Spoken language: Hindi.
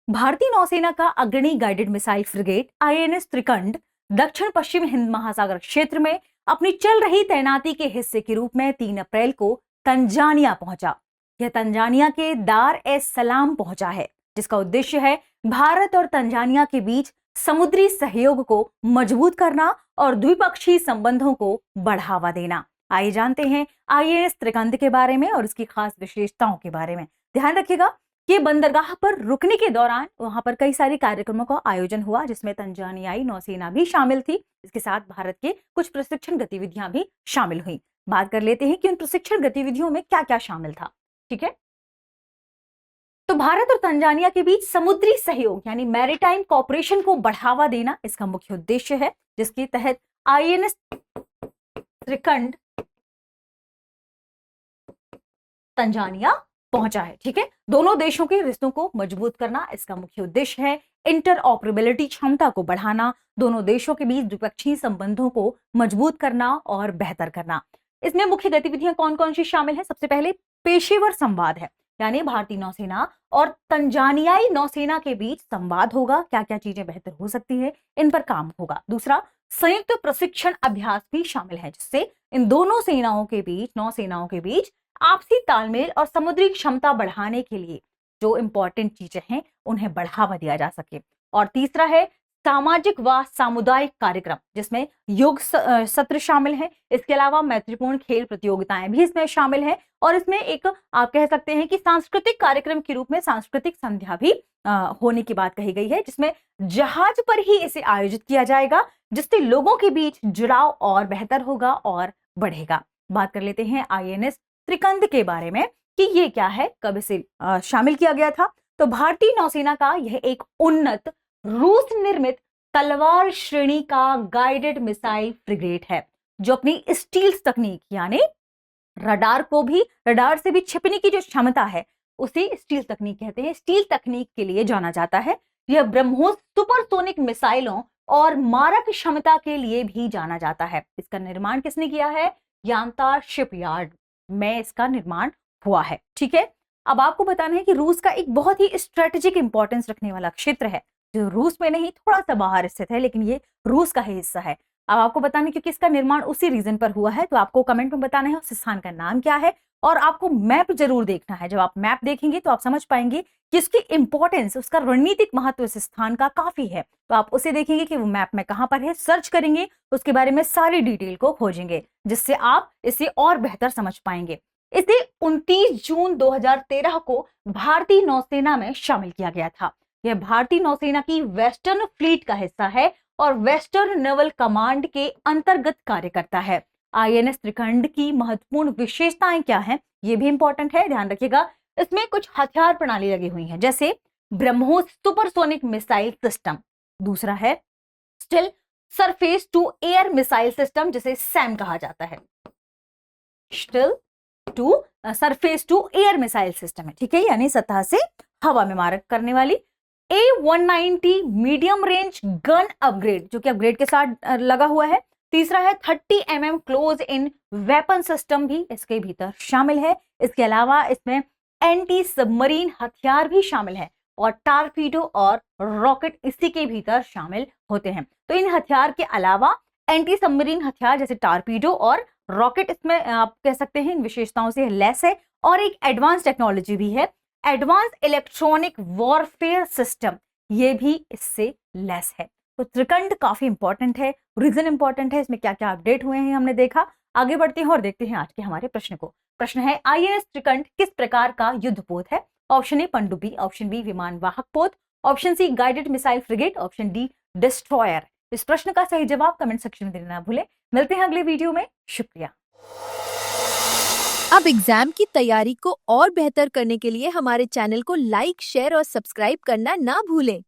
भारतीय नौसेना का अग्रणी guided missile frigate INS Trikand दक्षिण पश्चिम हिंद महासागर क्षेत्र में अपनी चल रही तैनाती के हिस्से के रूप में 3 अप्रैल को तंजानिया पहुंचा। यह तंजानिया के दार एस सलाम पहुंचा है, जिसका उद्देश्य है भारत और तंजानिया के बीच समुद्री सहयोग को मजबूत करना और द्विपक्षीय संबंधों को बढ़ावा देना। आइए जानते हैं आईएनएस त्रिकंद के बारे में और इसकी खास विशेषताओं के बारे में। ध्यान रखिएगा कि बंदरगाह पर रुकने के दौरान वहां पर कई सारे कार्यक्रमों का आयोजन हुआ, जिसमें तंजानियाई नौसेना भी शामिल थी। इसके साथ भारत के कुछ प्रशिक्षण गतिविधियां भी शामिल हुई। बात कर लेते हैं कि उन प्रशिक्षण गतिविधियों में क्या क्या शामिल था। ठीक है, तो भारत और तंजानिया के बीच समुद्री सहयोग यानी मैरीटाइम कॉपरेशन को बढ़ावा देना इसका मुख्य उद्देश्य है, जिसके तहत आईएनएस त्रिकंड तंजानिया पहुंचा है। ठीक है, दोनों देशों के रिश्तों को मजबूत करना इसका मुख्य उद्देश्य है। इंटरऑपरेबिलिटी क्षमता को बढ़ाना, दोनों देशों के बीच द्विपक्षीय संबंधों को मजबूत करना और बेहतर करना। इसमें मुख्य गतिविधियां कौन कौन सी शामिल है? सबसे पहले पेशेवर संवाद है, यानी भारतीय नौसेना और तंजानियाई नौसेना के बीच संवाद होगा, क्या क्या चीजें बेहतर हो सकती है इन पर काम होगा। दूसरा, संयुक्त प्रशिक्षण अभ्यास भी शामिल है, जिससे इन दोनों सेनाओं के बीच, नौसेनाओं के बीच आपसी तालमेल और समुद्री क्षमता बढ़ाने के लिए जो इंपॉर्टेंट चीजें हैं उन्हें बढ़ावा दिया जा सके। और तीसरा है सामाजिक व सामुदायिक कार्यक्रम, जिसमें योग सत्र शामिल है। इसके अलावा मैत्रीपूर्ण खेल प्रतियोगिताएं भी इसमें शामिल है और इसमें एक आप कह सकते हैं कि सांस्कृतिक कार्यक्रम के रूप में सांस्कृतिक संध्या भी होने की बात कही गई है, जिसमें जहाज पर ही इसे आयोजित किया जाएगा, जिससे लोगों के बीच जुड़ाव और बेहतर होगा और बढ़ेगा। बात कर लेते हैं आईएनएस त्रिकंद के बारे में कि ये क्या है, कब इसे शामिल किया गया था। तो भारतीय नौसेना का यह एक उन्नत रूस निर्मित तलवार श्रेणी का गाइडेड मिसाइल फ्रिगेट है, जो अपनी स्टील्थ तकनीक यानी रडार से भी छिपने की जो क्षमता है उसे स्टील तकनीक कहते हैं। स्टील तकनीक के लिए जाना जाता है। यह ब्रह्मोस सुपरसोनिक मिसाइलों और मारक क्षमता के लिए भी जाना जाता है। इसका निर्माण किसने किया है? यांतार शिपयार्ड में इसका निर्माण हुआ है। ठीक है, अब आपको बताना है कि रूस का एक बहुत ही स्ट्रेटेजिक इंपॉर्टेंस रखने वाला क्षेत्र है, जो रूस में नहीं थोड़ा सा बाहर स्थित है, लेकिन ये रूस का ही हिस्सा है। अब आपको बताना है क्योंकि इसका निर्माण उसी रीजन पर हुआ है, तो आपको कमेंट में बताना है उस स्थान का नाम क्या है और आपको मैप जरूर देखना है। जब आप मैप देखेंगे तो आप समझ पाएंगे कि उसकी इंपॉर्टेंस, उसका रणनीतिक महत्व इस स्थान का काफी है। तो आप उसे देखेंगे कि वो मैप में कहां पर है, सर्च करेंगे, उसके बारे में सारी डिटेल को खोजेंगे, जिससे आप इसे और बेहतर समझ पाएंगे। इसे 29 जून 2013 को भारतीय नौसेना में शामिल किया गया था। यह भारतीय नौसेना की वेस्टर्न फ्लीट का हिस्सा है और वेस्टर्न नेवल कमांड के अंतर्गत कार्य करता है। आईएनएस त्रिकंड की महत्वपूर्ण विशेषताएं क्या हैं, ये भी इंपॉर्टेंट है, ध्यान रखिएगा। इसमें कुछ हथियार प्रणाली लगी हुई है, जैसे ब्रह्मोस सुपरसोनिक मिसाइल सिस्टम। दूसरा है still surface to air missile system, जिसे सैम कहा जाता है। Still to surface to air missile system है, ठीक है, यानी सतह से हवा में मारक करने वाली। A190 medium range gun upgrade, जो कि अपग्रेड के साथ लगा हुआ है। तीसरा है 30 mm close in weapon system भी इसके भीतर शामिल है। इसके अलावा इसमें एंटी सबमरीन हथियार भी शामिल है और टारपीडो और रॉकेट इसी के भीतर शामिल होते हैं। तो इन हथियार के अलावा एंटी सबमरीन हथियार जैसे टारपीडो और रॉकेट इसमें आप कह सकते हैं इन विशेषताओं से लैस है। और एक एडवांस टेक्नोलॉजी भी है, एडवांस इलेक्ट्रॉनिक वॉरफेयर सिस्टम, ये भी इससे लेस है। तो त्रिकंड काफी इंपॉर्टेंट है, रीजन इंपॉर्टेंट है, इसमें क्या क्या अपडेट हुए हैं हमने देखा। आगे बढ़ते हैं और देखते हैं आज के हमारे प्रश्न को। प्रश्न है आईएनएस त्रिकंड किस प्रकार का युद्धपोत है? ऑप्शन ए पनडुब्बी, ऑप्शन बी विमान वाहक पोत, option C guided missile frigate, option D destroyer. इस प्रश्न का सही जवाब कमेंट सेक्शन में देना ना भूलें। मिलते हैं अगले वीडियो में, शुक्रिया। अब एग्जाम की तैयारी को और बेहतर करने के लिए हमारे चैनल को लाइक, शेयर और सब्सक्राइब करना ना भूलें।